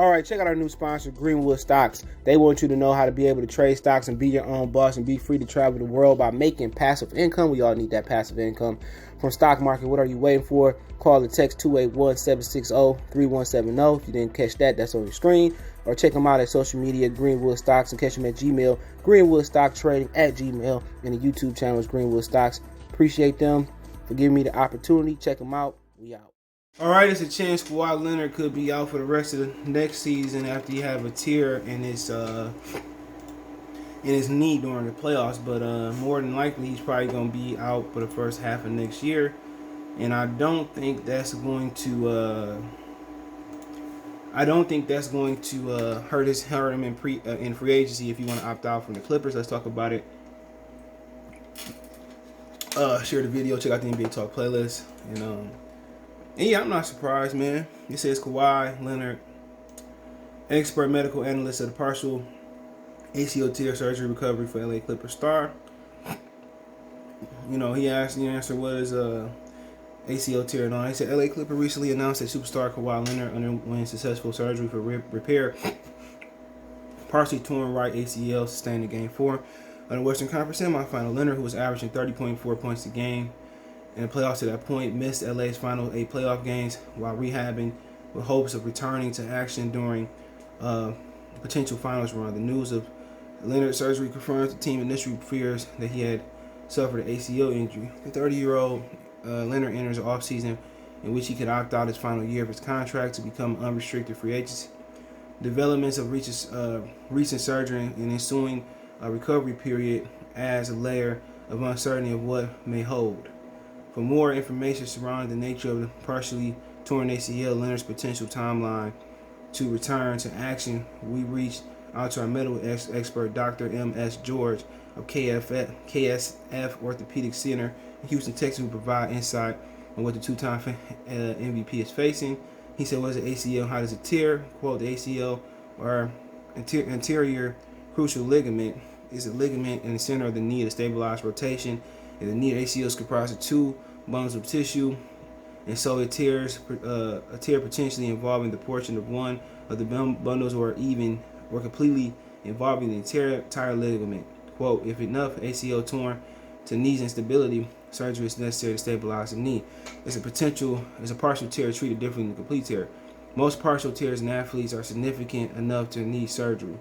All right, check out our new sponsor, Greenwood Stocks. They want you to know how to be able to trade stocks and be your own boss and be free to travel the world by making passive income. We all need that passive income from stock market. What are you waiting for? Call or text 281-760-3170. If you didn't catch that, that's on your screen. Or check them out at social media, Greenwood Stocks, and catch them at Gmail, greenwoodstocktrading at Gmail, and the YouTube channel is Greenwood Stocks. Appreciate them for giving me the opportunity. Check them out. We out. All right, it's a chance Kawhi Leonard could be out for the rest of the next season after he have a tear in his knee during the playoffs. But more than likely, he's probably going to be out for the first half of next year. And I don't think that's going to hurt him in free agency if you want to opt out from the Clippers. Let's talk about it. Share the video. Check out the NBA Talk playlist. And yeah, I'm not surprised, man. It says Kawhi Leonard, expert medical analyst at the partial ACL tear surgery recovery for LA Clippers star. He answered what is ACL tear and all. He said LA Clipper recently announced that superstar Kawhi Leonard underwent successful surgery for repair partially torn right ACL sustained in Game 4 of the Western Conference semifinal. Leonard, who was averaging 30.4 points a game in the playoffs to that point, missed LA's final 8 playoff games while rehabbing with hopes of returning to action during potential finals run. The news of Leonard's surgery confirms the team's initial fears that he had suffered an ACL injury. The 30-year-old Leonard enters an offseason in which he could opt out his final year of his contract to become unrestricted free agent. Developments of recent surgery and ensuing recovery period adds a layer of uncertainty of what may hold. For more information surrounding the nature of the partially torn ACL, Leonard's potential timeline to return to action, we reached out to our medical expert, Dr. M.S. George of KSF Orthopedic Center in Houston, Texas, who provide insight on what the two-time MVP is facing. He said, what is the ACL? How does it tear? Quote, the ACL, or anterior crucial ligament, is a ligament in the center of the knee to stabilize rotation. And the knee ACL is comprised of 2 bundles of tissue, and so it tears a tear potentially involving the portion of one of the bundles or completely involving the entire ligament. Quote, if enough ACL torn to knees instability, surgery is necessary to stabilize the knee. It's a partial tear treated differently than a complete tear. Most partial tears in athletes are significant enough to need surgery.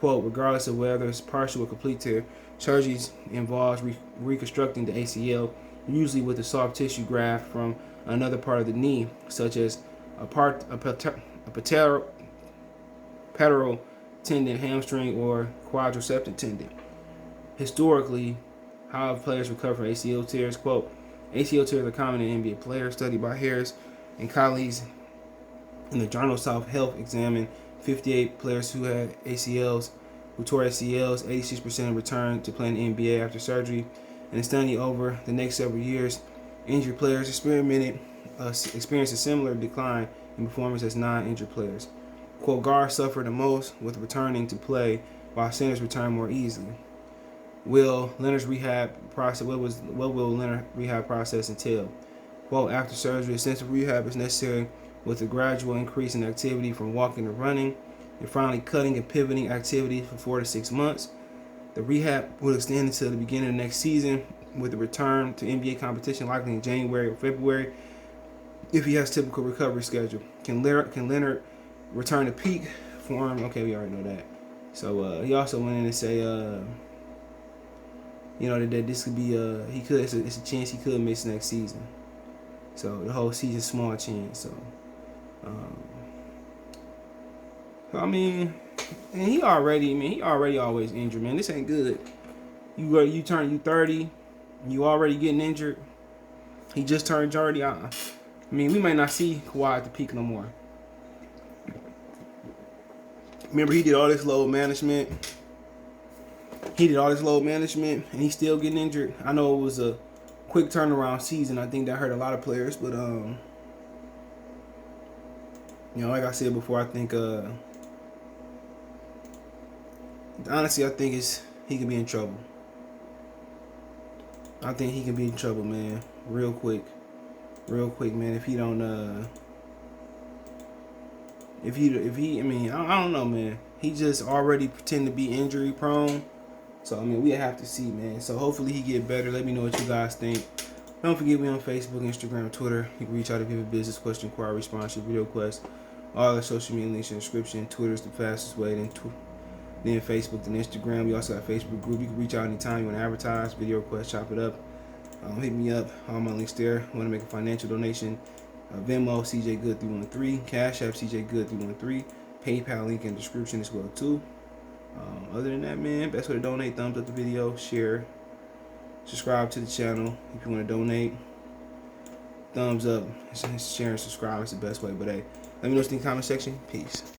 Quote, regardless of whether it's partial or complete tear, surgery involves reconstructing the ACL, usually with a soft tissue graft from another part of the knee, such as a patellar tendon, hamstring, or quadriceps tendon. Historically, how have players recovered from ACL tears? Quote, ACL tears are common in NBA players. Study by Harris and colleagues in the journal South Health examined 58 players who tore ACLs. 86% returned to playing in the NBA after surgery. In a study over the next several years, injured players experienced a similar decline in performance as non-injured players. Quote, guards suffer the most with returning to play, while centers return more easily. What will Leonard's rehab process entail? Quote, after surgery, extensive rehab is necessary with a gradual increase in activity from walking to running, and finally cutting and pivoting activity for 4 to 6 months. The rehab will extend until the beginning of next season, with a return to NBA competition likely in January or February if he has typical recovery schedule. Can Leonard return to peak form? Okay, we already know that. So he also went in and say, that this could be it's a chance he could miss next season. So the whole season, small chance. So I mean, and he already always injured, man. This ain't good. You 30, you already getting injured. He just turned 30. I mean, we might not see Kawhi at the peak no more. Remember, he did all this load management. And he's still getting injured. I know it was a quick turnaround season. I think that hurt a lot of players, but like I said before, I think honestly, I think he could be in trouble. I think he can be in trouble, man. Real quick, man. If he don't, if he, I mean, I don't know, man. He just already pretend to be injury prone. So I mean, we have to see, man. So hopefully he get better. Let me know what you guys think. Don't forget me on Facebook, Instagram, Twitter. You can reach out if you have a business question, inquiry, response, your video request. All the social media links in the description. Twitter is the fastest way. Then Facebook, then Instagram. We also got a Facebook group. You can reach out anytime you want to advertise, video request, chop it up. Hit me up. All my links there. Want to make a financial donation? Venmo, CJ Good 313. Cash App, CJ Good 313. PayPal link in the description as well too. Other than that, man, best way to donate: thumbs up the video, share, subscribe to the channel if you want to donate. Thumbs up, share, and subscribe is the best way. But hey, let me know in the comment section. Peace.